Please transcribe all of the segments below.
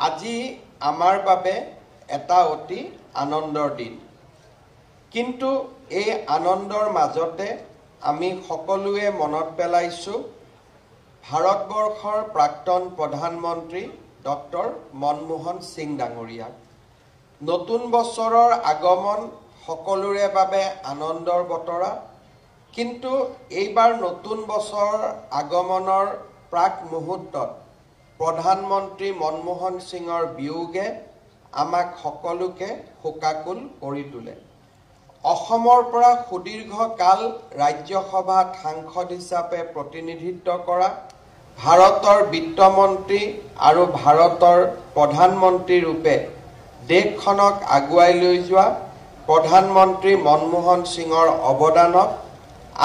আজি আমাৰ বাবে এটা অতি আনন্দৰ দিন কিন্তু এই আনন্দৰ মাজতে আমি সকলোৱে মনত পেলাইছো ভাৰতবৰ্ষৰ প্ৰাক্তন প্ৰধানমন্ত্ৰী ডক্টৰ মনমোহন সিং ডাঙৰীয়াক নতুন বছৰৰ আগমন সকলোৰে বাবে আনন্দৰ বতৰা কিন্তু এইবাৰ নতুন বছৰ আগমনৰ প্ৰাক মুহূৰ্তত প্ৰধানমন্ত্ৰী মনমোহন সিঙৰ বিয়োগে আমাক সকলোকে শোকাকুল কৰি তোলে অসমৰ পৰা সুদীৰ্ঘ কাল ৰাজ্যসভাত সাংসদ হিচাপে প্ৰতিনিধিত্ব কৰা ভাৰতৰ বিত্তমন্ত্ৰী আৰু ভাৰতৰ প্ৰধানমন্ত্ৰী ৰূপে দেশখনক আগুৱাই লৈ যোৱা প্ৰধানমন্ত্ৰী মনমোহন সিঙৰ অৱদানক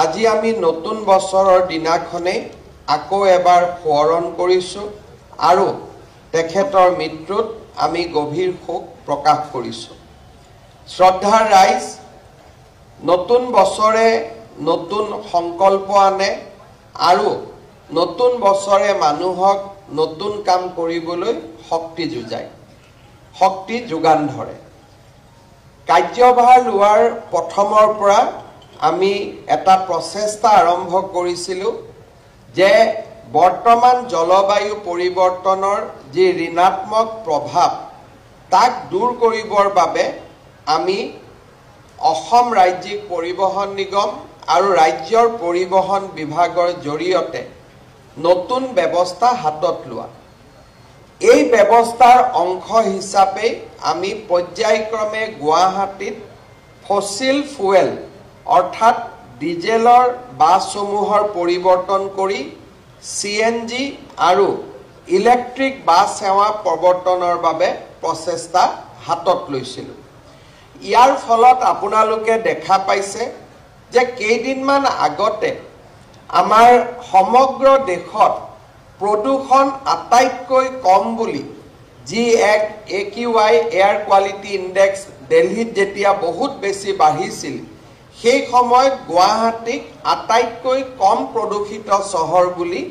আজি আমি নতুন বছৰৰ দিনাখনে আকৌ এবাৰ সোঁৱৰণ কৰিছো আৰু তেখেতৰ মৃত্যুত আমি গভীৰ শোক প্ৰকাশ কৰিছো শ্ৰদ্ধাৰ ৰাইজ নতুন বছৰে নতুন সংকল্প আনে আৰু নতুন বছৰে মানুহক নতুন কাম কৰিবলৈ শক্তি যোগান ধৰে কাৰ্যভাৰ লোৱাৰ প্ৰথমৰ পৰা আমি এটা প্ৰচেষ্টা আৰম্ভ কৰিছিলো যে বৰ্তমান জলবায়ু পৰিৱৰ্তনৰ যি ঋণাত্মক প্ৰভাৱ তাক দূৰ কৰিবৰ বাবে আমি অসম ৰাজ্যিক পৰিবহণ নিগম আৰু ৰাজ্যৰ পৰিবহণ বিভাগৰ জৰিয়তে নতুন ব্যৱস্থা হাতত লোৱা এই ব্যৱস্থাৰ অংশ হিচাপে আমি পৰ্যায়ক্ৰমে গুৱাহাটীত ফসিল ফুয়েল অৰ্থাৎ ডিজেলৰ বাছসমূহৰ পৰিৱৰ্তন কৰি CNG আৰু ইলেক্ট্ৰিক বাছ সেৱা প্ৰৱৰ্তনৰ বাবে প্ৰচেষ্টা হাতত লৈছিল ইয়াৰ ফলত আপোনালোকে দেখা পাইছে যে কেইদিনমান আগতে আমাৰ সমগ্ৰ দেশত প্ৰদূষণ আটাইতকৈ কম বুলি যি এক AQI এয়াৰ কোৱালিটি ইনডেক্স দিল্লীত যেতিয়া বহুত বেছি বাঢ়িছিল সেই সময়ত গুৱাহাটীক আটাইতকৈ কম প্ৰদূষিত চহৰ বুলি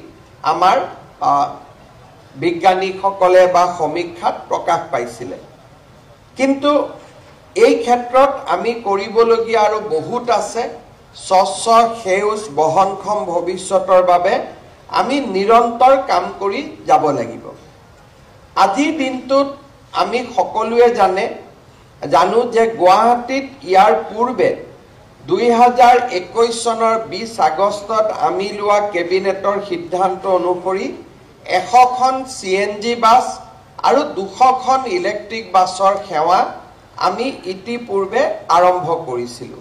আমাৰ বিজ্ঞানীসকলে বা সমীক্ষাত প্ৰকাশ পাইছিল কিন্তু এই ক্ষেত্ৰত আমি কৰিবলগীয়া আৰু বহুত আছে স্বচ্ছ সেউজ বহনক্ষম ভৱিষ্যতৰ বাবে আমি নিৰন্তৰ কাম কৰি যাব লাগিব আজিৰ দিনটোত আমি সকলোৱে জানো যে গুৱাহাটীত ইয়াৰ পূৰ্বে 2021 চনৰ 20 আগষ্টত আমি লোৱা কেবিনেটৰ সিদ্ধান্ত অনুসৰি 100খন CNG বাছ আৰু 200খন ইলেক্ট্ৰিক বাছৰ সেৱা আমি ইতিপূৰ্বে আৰম্ভ কৰিছিলো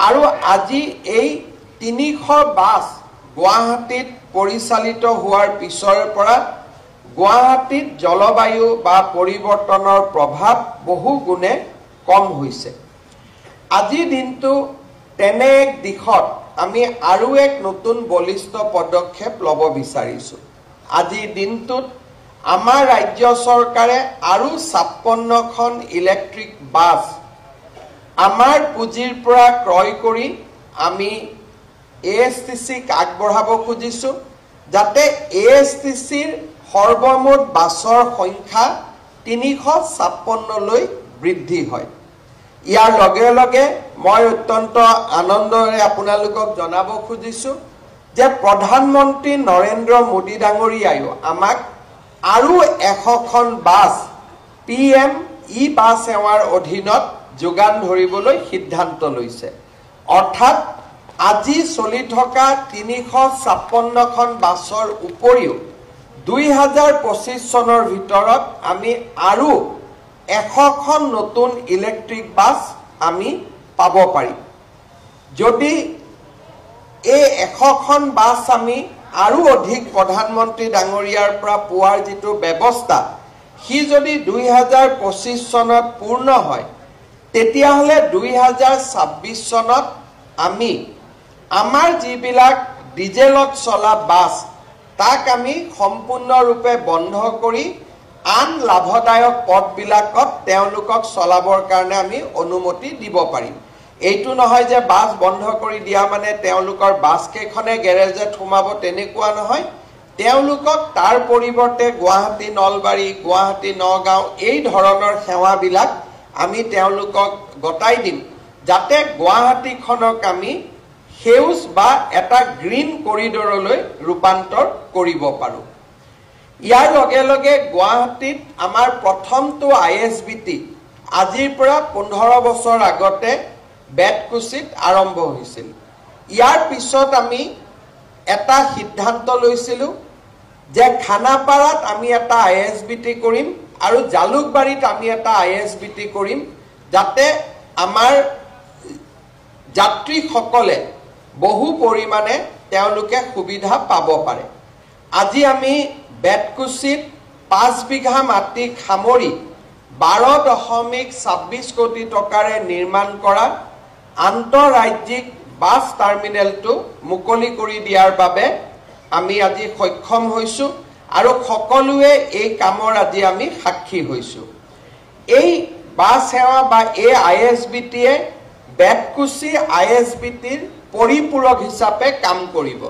আৰু আজি এই 300 বাছ গুৱাহাটীত পৰিচালিত হোৱাৰ পিছৰ পৰা গুৱাহাটীত জলবায়ু বা পৰিৱৰ্তনৰ প্ৰভাৱ বহু গুণে কম হৈছে আজিৰ দিনটো তেনে এক দিশত আমি আৰু এক নতুন বলিষ্ঠ পদক্ষেপ ল'ব বিচাৰিছো আজিৰ দিনটোত আমাৰ ৰাজ্য চৰকাৰে আৰু 56খন ইলেক্ট্ৰিক বাছ আমাৰ পুঁজিৰ পৰা ক্ৰয় কৰি আমি ASTCক আগবঢ়াব খুজিছো যাতে ASTCৰ সৰ্বমুঠ বাছৰ সংখ্যা 356 লৈ বৃদ্ধি হয় ইয়াৰ লগে লগে মই অত্যন্ত আনন্দৰে আপোনালোকক জনাব খুজিছো যে প্ৰধানমন্ত্ৰী নৰেন্দ্ৰ মোদী ডাঙৰীয়ায়ো আমাক আৰু 100খন বাছ PM বাছ সেৱাৰ অধীনত যোগান ধৰিবলৈ সিদ্ধান্ত লৈছে অৰ্থাৎ আজি চলি থকা 356খন বাছৰ উপৰিও 2025 চনৰ ভিতৰত আমি আৰু 100খন নতুন ইলেক্ট্ৰিক বাছ আমি পাব পাৰিম যদি এই 100খন বাছ আমি আৰু অধিক প্ৰধানমন্ত্ৰী ডাঙৰীয়াৰ পৰা পোৱাৰ যিটো ব্যৱস্থা সি যদি 2025 চনত পূৰ্ণ হয় তেতিয়াহলে 2026 চনত আমি আমাৰ যিবিলাক ডিজেলত চলা বাছ তাক আমি সম্পূৰ্ণৰূপে বন্ধ কৰি আন লাভদায়ক পথবিলাকত তেওঁলোকক চলাবৰ কাৰণে আমি অনুমতি দিব পাৰিম এইটো নহয় যে বাছ বন্ধ কৰি দিয়া মানে তেওঁলোকৰ বাছ কেখনে গ্যাৰেজত সোমাব তেনেকুৱা নহয় তেওঁলোকক তাৰ পৰিৱৰ্তে গুৱাহাটী নলবাৰী গুৱাহাটী নগাঁও এই ধৰণৰ সেৱাবিলাক আমি তেওঁলোকক গতাই দিম যাতে গুৱাহাটীখনক আমি সেউজ বা এটা গ্ৰীণ কৰিডৰলৈ ৰূপান্তৰ কৰিব পাৰো ইয়াৰ লগে লগে গুৱাহাটীত আমাৰ প্ৰথমটো আইএছবিটি আজিৰ পৰা 15 বছৰ আগতে বেতকুছিত আৰম্ভ হৈছিল ইয়াৰ পিছত আমি এটা সিদ্ধান্ত লৈছিলো যে খানাপাৰাত আমি এটা আইএছবিটি কৰিম আৰু জালুকবাৰীত আমি এটা আইএছবিটি কৰিম যাতে আমাৰ যাত্ৰীসকলে বহু পৰিমাণে তেওঁলোকে সুবিধা পাব পাৰে আজি আমি বেতকুছিত 5 বিঘা মাটি খামৰি 12.26 কোটি টকাৰে নিৰ্মাণ কৰা আন্তঃৰাজ্যিক বাছ টাৰ্মিনেলটো মুকলি কৰি দিয়াৰ বাবে আমি আজি সক্ষম হৈছো আৰু সকলোৱে এই কামৰ আজি আমি সাক্ষী হৈছো এই বাছ সেৱা বা এই আইএছবিটিয়ে বেতকুছি আইএছবিটিৰ পৰিপূৰক হিচাপে কাম কৰিব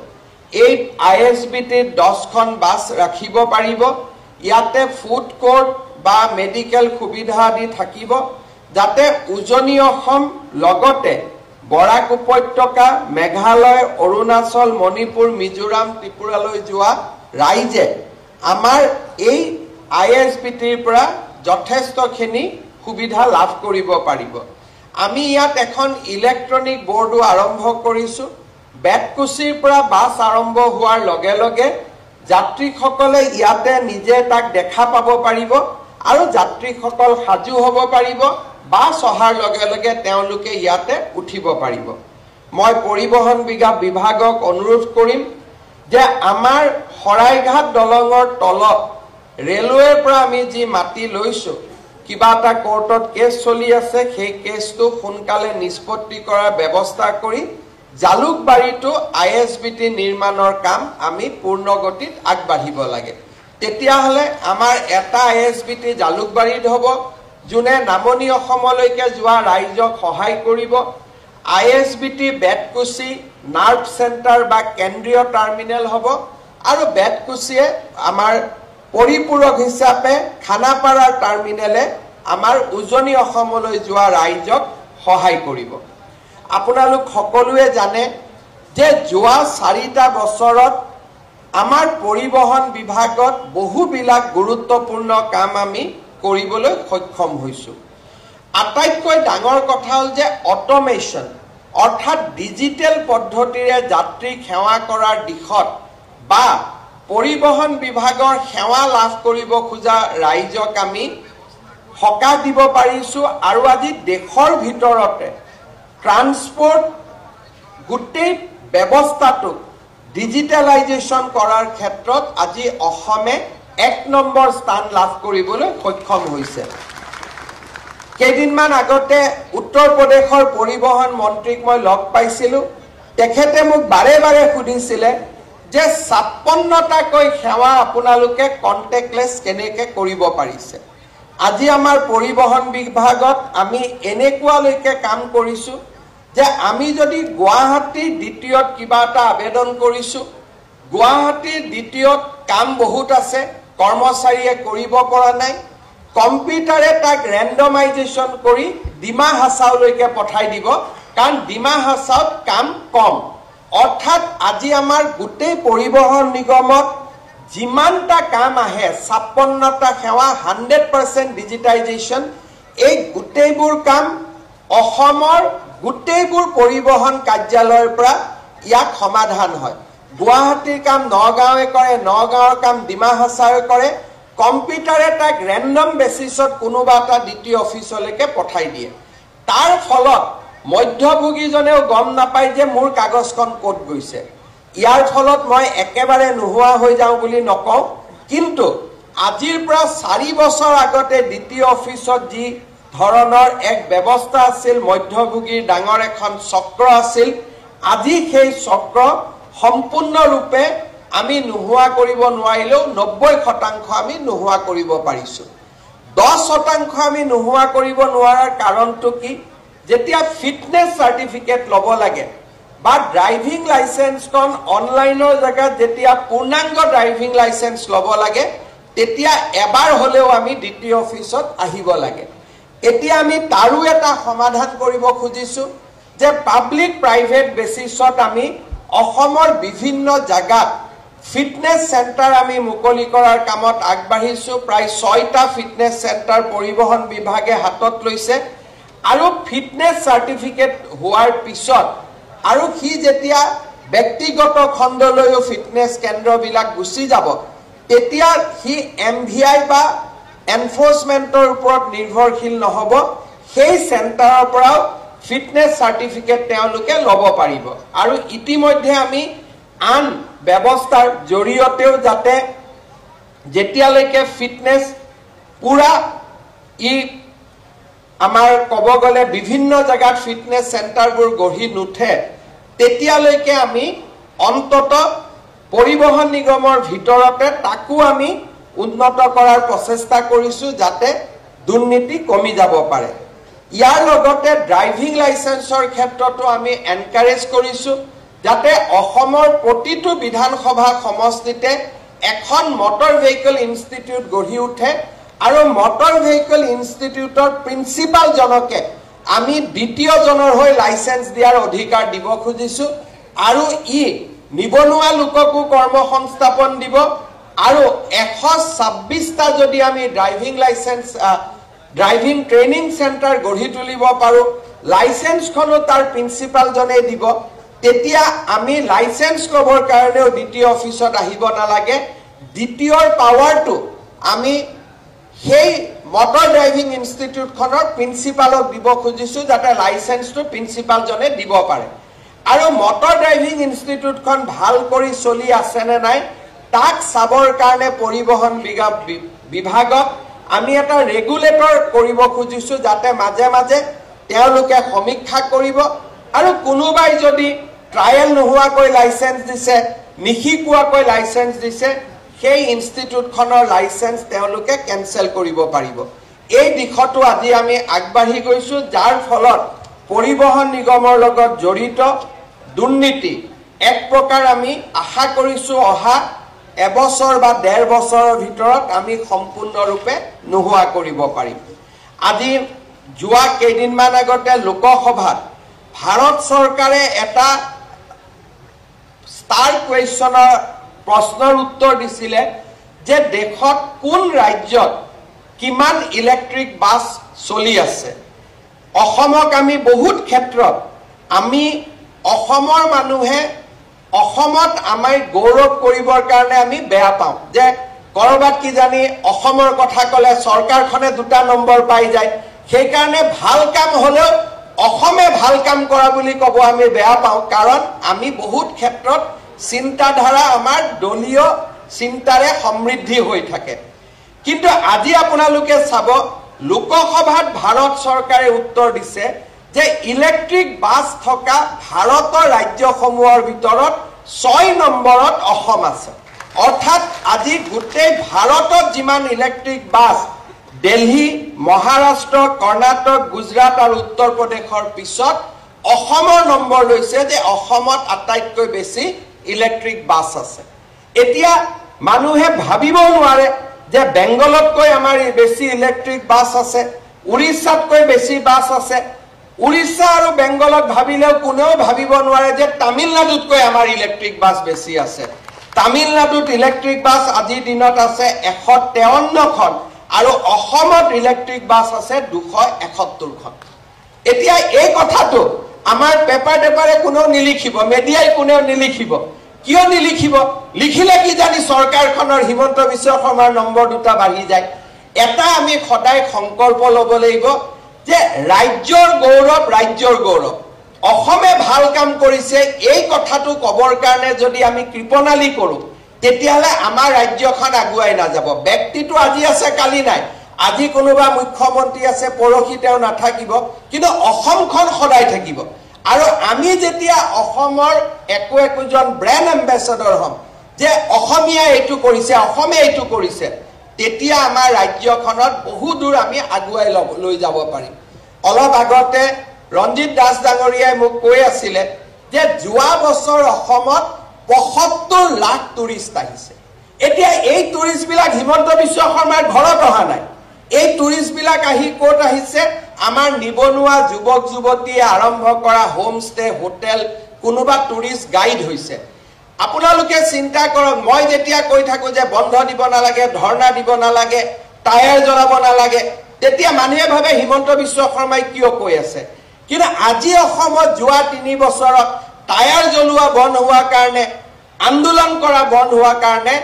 এই আইএছবিটিৰ 10খন বাছ ৰাখিব পাৰিব ইয়াতে ফুড কোৰ্ট বা মেডিকেল সুবিধা আদি থাকিব যাতে উজনি অসম লগতে বৰাক উপত্যকা মেঘালয় অৰুণাচল মণিপুৰ মিজোৰাম ত্ৰিপুৰালৈ যোৱা ৰাইজে আমাৰ এই আইএছবিটিৰ পৰা যথেষ্টখিনি সুবিধা লাভ কৰিব পাৰিব আমি ইয়াত এখন ইলেক্ট্ৰনিক বোৰ্ডো আৰম্ভ কৰিছো বেতকুছিৰ পৰা বাছ আৰম্ভ হোৱাৰ লগে লগে যাত্ৰীসকলে ইয়াতে নিজে তাক দেখা পাব পাৰিব আৰু যাত্ৰীসকল সাজু হ'ব পাৰিব বাছ অহাৰ লগে লগে তেওঁলোকে ইয়াতে উঠিব পাৰিব মই পৰিবহণ বিভাগক অনুৰোধ কৰিম যে আমাৰ হৰাইঘাট দলঙৰ তলত ৰেলৱেৰ পৰা আমি যি মাটি লৈছো কিবা এটা কোৰ্টত কেছ চলি আছে সেই কেছটো সোনকালে নিষ্পত্তি কৰাৰ ব্যৱস্থা কৰি জালুকবাৰীটো আইএছবিটি নিৰ্মাণৰ কাম আমি পূৰ্ণগতিত আগবাঢ়িব লাগে তেতিয়াহলে আমাৰ এটা আইএছবিটি জালুকবাৰীত হ'ব যোনে নামনি অসমলৈকে যোৱা ৰাইজক সহায় কৰিব আইএছবিটি বেতকুছি নাৰ্ভ চেণ্টাৰ বা কেন্দ্ৰীয় টাৰ্মিনেল হ'ব আৰু বেতকুছিয়ে আমাৰ পৰিপূৰক হিচাপে খানাপাৰাৰ টাৰ্মিনেলে আমাৰ উজনি অসমলৈ যোৱা ৰাইজক সহায় কৰিব আপোনালোক সকলোৱে জানে যে যোৱা 4টা বছৰত আমাৰ পৰিবহণ বিভাগত বহুবিলাক গুৰুত্বপূৰ্ণ কাম আমি কৰিবলৈ সক্ষম হৈছো আটাইতকৈ ডাঙৰ কথা হ'ল যে অটোমেশ্যন অৰ্থাৎ ডিজিটেল পদ্ধতিৰে যাত্ৰীক সেৱা কৰাৰ দিশত বা পৰিবহণ বিভাগৰ সেৱা লাভ কৰিব খোজা ৰাইজক আমি সকাহ দিব পাৰিছো আৰু আজি দেশৰ ভিতৰতে ট্ৰান্সপোৰ্ট গোটেই ব্যৱস্থাটো ডিজিটেলাইজেশ্যন কৰাৰ ক্ষেত্ৰত আজি অসমে 1 নম্বৰ স্থান লাভ কৰিবলৈ সক্ষম হৈছে কেইদিনমান আগতে উত্তৰ প্ৰদেশৰ পৰিবহণ মন্ত্ৰীক মই লগ পাইছিলো তেখেতে মোক বাৰে বাৰে সুধিছিলে যে 56টাকৈ সেৱা আপোনালোকে কন্টেক্টলেছ কেনেকৈ কৰিব পাৰিছে আজি আমাৰ পৰিবহণ বিভাগত আমি এনেকুৱালৈকে কাম কৰিছো যে আমি যদি গুৱাহাটীৰ দ্বিতীয়ত কিবা এটা আবেদন কৰিছো গুৱাহাটীৰ দ্বিতীয়ত কাম বহুত আছে কৰ্মচাৰীয়ে কৰিব পৰা নাই কম্পিউটাৰে তাক ৰেণ্ডমাইজেশ্যন কৰি ডিমা হাছাওলৈকে পঠাই দিব কাৰণ ডিমা হাছাওত কাম কম অৰ্থাৎ আজি আমাৰ গোটেই পৰিবহণ নিগমত যিমানটা কাম আহে 56টা সেৱা 100% ডিজিটাইজেশ্যন এই গোটেইবোৰ কাম অসমৰ গোটেইবোৰ পৰিবহণ কাৰ্যালয়ৰ পৰা ইয়াক সমাধান হয় গুৱাহাটীৰ কাম নগাঁৱে কৰে নগাঁৱৰ কাম ডিমা হাছাওয়ে কৰে কম্পিউটাৰে তাক ৰেণ্ডম বেচিছত কোনোবা এটা দ্বিতীয় অফিচলৈকে পঠাই দিয়ে তাৰ ফলত মধ্যভোগীজনেও গম নাপায় যে মোৰ কাগজখন ক'ত গৈছে ইয়াৰ ফলত মই একেবাৰে নোহোৱা হৈ যাওঁ বুলি নকওঁ কিন্তু আজিৰ পৰা 4 বছৰ আগতে দ্বিতীয় অফিচত যি ধৰণৰ এক ব্যৱস্থা আছিল মধ্যভোগীৰ ডাঙৰ এখন চক্ৰ আছিল আজি সেই চক্ৰ সম্পূৰ্ণৰূপে আমি নোহোৱা কৰিব নোৱাৰিলেও 90% আমি নোহোৱা কৰিব পাৰিছো 10% আমি নোহোৱা কৰিব নোৱাৰাৰ কাৰণটো কি যেতিয়া ফিটনেছ চাৰ্টিফিকেট ল'ব লাগে বা ড্ৰাইভিং লাইসেন্সখন অনলাইনৰ জায়গাত যেতিয়া পূৰ্ণাংগ ড্ৰাইভিং লাইসেন্স লব লাগে তেতিয়া এবাৰ হলেও আমি দ্বিতীয় অফিসত আহিব লাগে এতিয়া আমি তাৰো এটা সমাধান কৰিব খুজিছো যে পাব্লিক প্ৰাইভেট বেসিছত আমি অসমৰ বিভিন্ন জায়গাত ফিটনেস সেন্টাৰ আমি মুকলি কৰাৰ কামত আগবাঢ়িছো প্ৰায় 6টা ফিটনেস সেন্টাৰ পৰিবহন বিভাগে হাতত লৈছে আৰু ফিটনেস সাৰ্টিফিকেট হোৱাৰ পিছত আৰু কি যেতিয়া ব্যক্তিগত খণ্ডলৈও ফিটনেস কেন্দ্ৰবিলাক গুচি যাব তেতিয়া কি এমভিআই বা এনফোৰ্সমেন্টৰ ওপৰত নিৰ্ভৰশীল নহব সেই সেন্টাৰৰ পৰা ফিটনেস সাৰ্টিফিকেট তেওঁলোকে ল'ব পাৰিব আৰু ইতিমধ্যে আমি আন ব্যৱস্থাৰ জৰিয়তেও যাতে যেতিয়ালৈকে ফিটনেস পুৰা আমাৰ কব গলে বিভিন্ন জায়গাত ফিটনেস সেন্টাৰবোৰ গঢ়ি নুঠে তেতিয়ালৈকে আমি অন্তত পৰিবহন নিগমৰ ভিতৰতে তাকো আমি উন্নত কৰাৰ প্ৰচেষ্টা কৰিছো যাতে দুৰ্নীতি কমি যাব পাৰে ইয়াৰ লগতে ড্ৰাইভিং লাইসেন্সৰ ক্ষেত্ৰতো আমি এনকাৰেজ কৰিছো যাতে অসমৰ প্ৰতিটো বিধানসভা সমষ্টিতে এখন মটৰ ভেহিকল ইনষ্টিটিউট গঢ়ি উঠে আৰু মটৰ ভেহিকল ইনষ্টিটিউটৰ প্ৰিন্সিপাল জনকে আমি দ্বিতীয় জনৰ হৈ লাইসেন্স দিয়াৰ অধিকাৰ দিব খুজিছো আৰু নিবনুৱা লোককো কৰ্মসংস্থাপন দিব আৰু 126টা যদি আমি driving licence driving training centre গঢ়ি তুলিব পাৰো লাইসেন্সখনো তাৰ প্ৰিন্সিপাল জনে দিব তেতিয়া আমি লাইসেন্স লবৰ কাৰণেও দ্বিতীয় অফিসত আহিব নালাগে দ্বিতীয়ৰ পাৱাৰটো আমি সেই মটৰ ড্ৰাইভিং ইনষ্টিটিউটখনৰ প্ৰিন্সিপালক দিব খুজিছো যাতে লাইসেন্সটো প্ৰিন্সিপাল জনে দিব পাৰে আৰু মটৰ ড্ৰাইভিং ইনষ্টিটিউটখন ভাল কৰি চলি আছে নে নাই তাক চাবৰ কাৰণে পৰিবহন বিভাগক আমি এটা ৰেগুলেটৰ কৰিব খুজিছো যাতে মাজে মাজে তেওঁলোকে সমীক্ষা কৰিব আৰু কোনোবাই যদি ট্ৰায়েল নোহোৱাকৈ লাইসেন্স দিছে নিশিকোৱাকৈ লাইসেন্স দিছে সেই ইনষ্টিটিউটখনৰ লাইসেন্স তেওঁলোকে কেনসেল কৰিব পাৰিব এই দিশটো আজি আমি আগবাঢ়ি গৈছো যাৰ ফলত পৰিবহন নিগমৰ লগত জড়িত দুৰ্নীতি এক প্ৰকাৰ আমি আশা কৰিছো অহা এবছৰ বা 1.5 বছৰৰ ভিতৰত আমি সম্পূৰ্ণৰূপে নোহোৱা কৰিব পাৰিম আজি যোৱা কেইদিনমান আগতে লোকসভাত ভাৰত চৰকাৰে এটা স্টাৰ কুৱেশ্যনৰ প্ৰশ্নৰ উত্তৰ দিছিলে যে দেশত কোন ৰাজ্যত কিমান ইলেক্ট্ৰিক বাছ চলি আছে অসমক আমি বহুত ক্ষেত্ৰত আমি অসমৰ মানুহে অসমত আমাৰ গৌৰৱ কৰিবৰ কাৰণে আমি বেয়া পাওঁ যে কৰবাত কি জানি অসমৰ কথা কলে চৰকাৰখনে 2টা নম্বৰ পাই যায় সেই কাৰণে ভাল কাম হলেও অসমে ভাল কাম কৰা বুলি কব আমি বেয়া পাওঁ কাৰণ আমি বহুত ক্ষেত্ৰত চিন্তাধাৰা আমাৰ দলীয় চিন্তাৰে সমৃদ্ধি হৈ থাকে কিন্তু আজি আপোনালোকে চাব লোকসভাত ভাৰত চৰকাৰে উত্তৰ দিছে যে ইলেক্ট্ৰিক বাছ থকা ভাৰতৰ ৰাজ্যসমূহৰ ভিতৰত 6 নম্বৰত অসম আছে অৰ্থাৎ আজি গোটেই ভাৰতত যিমান ইলেক্ট্ৰিক বাছ দিল্লী মহাৰাষ্ট্ৰ কৰ্ণাটক গুজৰাট আৰু উত্তৰ প্ৰদেশৰ পিছত অসমৰ নম্বৰ লৈছে যে অসমত আটাইতকৈ বেছি ইলেক্ট্ৰিক বাছ আছে এতিয়া মানুহে ভাবিব নোৱাৰে যে বেংগলতকৈ আমাৰ বেছি ইলেক্ট্ৰিক বাছ আছে উৰিষ্যাতকৈ বেছি বাছ আছে উৰিষ্যা আৰু বেংগলত ভাবিলেও কোনেও ভাবিব নোৱাৰে যে তামিলনাডুতকৈ আমাৰ ইলেক্ট্ৰিক বাছ বেছি আছে তামিলনাডুত ইলেক্ট্ৰিক বাছ আজিৰ দিনত আছে 153খন আৰু অসমত ইলেক্ট্ৰিক বাছ আছে 271খন এতিয়া এই কথাটো আমাৰ পেপাৰে কোনেও নিলিখিব মিডিয়াই কোনেও নিলিখিব কিয় নিলিখিব লিখিলে কি জানি চৰকাৰখনৰ হিমন্ত বিশ্ব শৰ্মাৰ নম্বৰ 2টা বাঢ়ি যায় এটা আমি সদায় সংকল্প ল'ব লাগিব যে ৰাজ্যৰ গৌৰৱ অসমে ভাল কাম কৰিছে এই কথাটো কবৰ কাৰণে যদি আমি কৃপনালি কৰো তেতিয়ালে আমাৰ ৰাজ্যখন আগুৱাই না যাব ব্যক্তিটো আজি আছে কালি নাই আজি কোনোবা মুখ্যমন্ত্ৰী আছে পৰহি তেওঁ নাথাকিব কিন্তু অসমখন সদায় থাকিব আৰু আমি যেতিয়া অসমৰ একোজন ব্ৰেণ্ড এম্বেছাডৰ হম যে অসমীয়া এইটো কৰিছে অসমে এইটো কৰিছে তেতিয়া আমাৰ ৰাজ্যখনত বহু দূৰ আমি আগুৱাই লৈ যাব পাৰিম অলপ আগতে ৰঞ্জিত দাস ডাঙৰীয়াই মোক কৈ আছিল যে যোৱা বছৰ অসমত ৭৫ লাখ টুৰিষ্ট আহিছে এতিয়া এই টুৰিষ্ট বিলাক হিমন্ত বিশ্ব শৰ্মাৰ ঘৰত অহা নাই এই টুৰিষ্ট বিলাক আহি কোট আহিছে আমাৰ নিবনুৱা যুৱক যুৱতীয়ে আৰম্ভ কৰা হোম ষ্টে হোটেল কোনোবা টুৰিষ্ট গাইড হৈছে আপোনালোকে চিন্তা কৰক মই যেতিয়া কৈ থাকো যে বন্ধ দিব নালাগে ধৰ্ণা দিব নালাগে টায়াৰ জ্বলাব নালাগে তেতিয়া মানুহে ভাবে হিমন্ত বিশ্ব শৰ্মাই কিয় কৈ আছে কিন্তু আজি অসমত যোৱা ৩ বছৰত টায়াৰ জ্বলোৱা বন্ধ হোৱাৰ কাৰণে আন্দোলন কৰা বন্ধ হোৱাৰ কাৰণে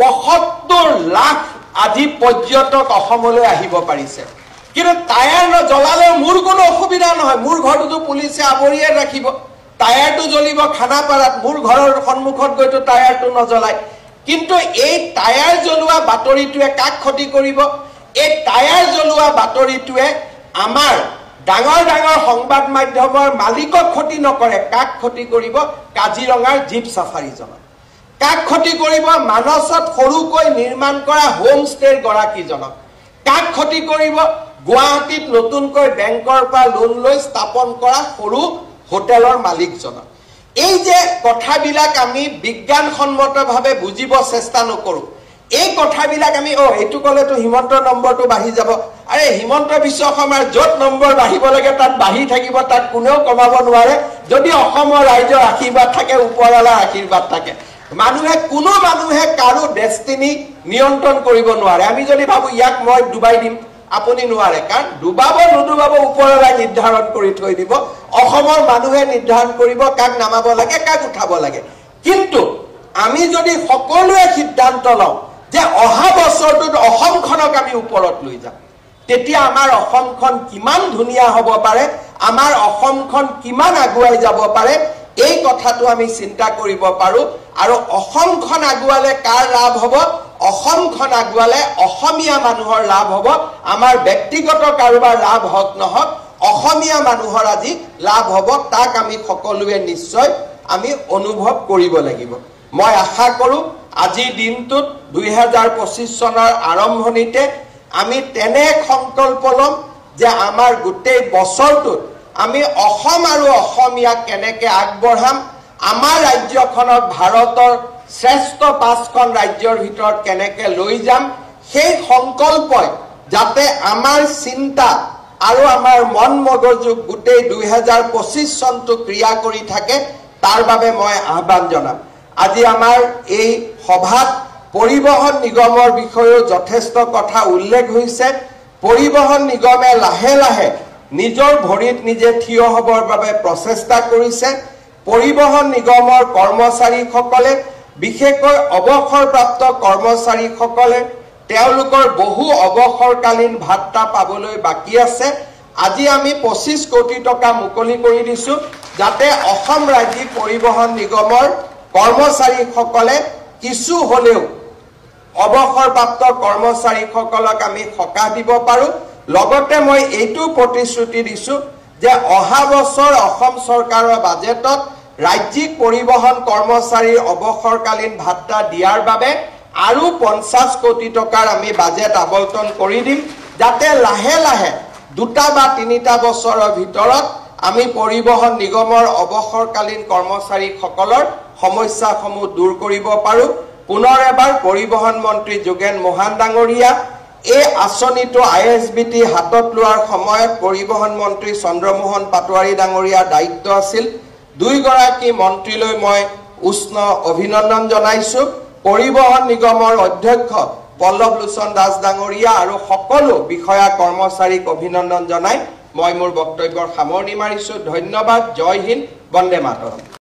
৭৫ লাখ আজি পৰ্যটক অসমলৈ আহিব পাৰিছে কিন্তু টায়াৰ নজ্বলালে মোৰ কোনো অসুবিধা নহয় মোৰ ঘৰটো পুলিচে আৱৰিয়ে ৰাখিব টায়াৰটো জ্বলিব খানাপাৰাত মোৰ ঘৰৰ সন্মুখত গৈতো টায়াৰটো নজ্বলাই কিন্তু এই টায়াৰ জ্বলোৱা বাতৰিটোৱে কাক ক্ষতি কৰিব এই টায়াৰ জ্বলোৱা বাতৰিটোৱে আমাৰ ডাঙৰ ডাঙৰ সংবাদ মাধ্যমৰ মালিকক ক্ষতি নকৰে কাক ক্ষতি কৰিব কাজিৰঙাৰ জীপ সাফাৰীজনক কাক ক্ষতি কৰিব মানসত সৰুকৈ নিৰ্মাণ কৰা হোম ষ্টেৰ গৰাকীজনক কাক ক্ষতি কৰিব গুৱাহাটীত নতুনকৈ বেংকৰ পৰা লোন লৈ স্থাপন কৰা সৰু হোটেলৰ মালিকজনক এই যে কথাবিলাক আমি বিজ্ঞানসন্মতভাৱে বুজিব চেষ্টা নকৰো এই কথাবিলাক আমি এইটো কলেতো হিমন্ত নম্বৰটো বাঢ়ি যাব আৰে হিমন্ত বিশ্ব শৰ্মাৰ যত নম্বৰ বাঢ়িব লাগে তাত বাঢ়ি থাকিব তাত কোনেও কমাব নোৱাৰে যদি অসমৰ ৰাইজৰ আশীৰ্বাদ থাকে ওপৰৱালাৰ আশীৰ্বাদ থাকে কোনো মানুহে কাৰো ডেষ্টিনি নিয়ন্ত্ৰণ কৰিব নোৱাৰে আমি যদি ভাবো ইয়াক মই ডুবাই দিম আপুনি নোৱাৰে কাৰণ ডুবাব নডুবাব ওপৰৱালাই নিৰ্ধাৰণ কৰি থৈ দিব অসমৰ মানুহে নিৰ্ধাৰণ কৰিব কাক নামাব লাগে কাক উঠাব লাগে কিন্তু আমি যদি সকলোৱে সিদ্ধান্ত লওঁ যে অহা বছৰটোত অসমখনক আমি ওপৰত লৈ যাম তেতিয়া আমাৰ অসমখন কিমান ধুনীয়া হ'ব পাৰে আমাৰ অসমখন কিমান আগুৱাই যাব পাৰে এই কথাটো আমি চিন্তা কৰিব পাৰো আৰু অসমখন আগুৱালে কাৰ লাভ হ'ব অসমখন আগুৱালে অসমীয়া মানুহৰ লাভ হ'ব আমাৰ ব্যক্তিগত কাৰোবাৰ লাভ হওক নহওক অসমীয়া মানুহৰ আজি লাভ হ'ব তাক আমি সকলোৱে নিশ্চয় আমি অনুভৱ কৰিব লাগিব মই আশা কৰো আজি দিনটোত ২০২৫ চনৰ আৰম্ভণিতে আমি তেনে সংকল্প লম যে আমাৰ গোটেই বছৰটোত আমি অসম আৰু অসমীয়াক কেনেকে আগবঢ়াম আমাৰ ৰাজ্যখনক ভাৰতৰ শ্ৰেষ্ঠ ৫খন ৰাজ্যৰ ভিতৰত কেনেকে লৈ যাম সেই সংকল্পই যাতে আমাৰ চিন্তা আৰু আমাৰ মন মগজু গোটেই ২০২৫ চনটো ক্ৰিয়া কৰি থাকে তাৰ বাবে মই আহ্বান জনাম আজি আমাৰ এই সভাত পৰিবহন নিগমৰ বিষয়েও যথেষ্ট কথা উল্লেখ হৈছে পৰিবহন নিগমে লাহে লাহে নিজৰ ভৰিত নিজে থিয় হ'বৰ বাবে প্ৰচেষ্টা কৰিছে পৰিবহন নিগমৰ কৰ্মচাৰীসকলে বিশেষকৈ অৱসৰপ্ৰাপ্ত কৰ্মচাৰীসকলে তেওঁলোকৰ বহু অৱসৰকালীন ভাত্তা পাবলৈ বাকি আছে আজি আমি ২৫ কোটি টকা মুকলি কৰি দিছো যাতে অসম ৰাজ্যিক পৰিবহন নিগমৰ কৰ্মচাৰীসকলে কিছু হলেও অৱসৰপ্ৰাপ্ত কৰ্মচাৰীসকলক আমি সকাহ দিব পাৰো লগতে মই এইটো প্ৰতিশ্ৰুতি দিছো যে অহা বছৰ অসম চৰকাৰৰ বাজেটত ৰাজ্যিক পৰিবহন কৰ্মচাৰীৰ অৱসৰকালীন ভাত্তা দিয়াৰ বাবে আৰু ৫০ কোটি টকাৰ আমি বাজেট আবণ্টন কৰি দিম যাতে লাহে লাহে ২টা বা ৩টা বছৰৰ ভিতৰত আমি পৰিবহন নিগমৰ অৱসৰকালীন কৰ্মচাৰীসকলৰ সমস্যাসমূহ দূৰ কৰিব পাৰো পুনৰ এবাৰ পৰিবহন মন্ত্ৰী যোগেন মহান ডাঙৰীয়া এই আঁচনিটো ISBT হাতত লোৱাৰ সময়ত পৰিবহন মন্ত্ৰী চন্দ্ৰমোহন পাটোৱাৰী ডাঙৰীয়াৰ দায়িত্ব আছিল দুইগৰাকী মন্ত্ৰীলৈ মই উষ্ণ অভিনন্দন জনাইছো পৰিবহন নিগমৰ অধ্যক্ষ পল্লৱ লোচন দাস ডাঙৰীয়া আৰু সকলো বিষয়া কৰ্মচাৰীক অভিনন্দন জনাই মই মোৰ বক্তব্যৰ সামৰণি মাৰিছো ধন্যবাদ জয় হিন্দ বন্দে মাতৰম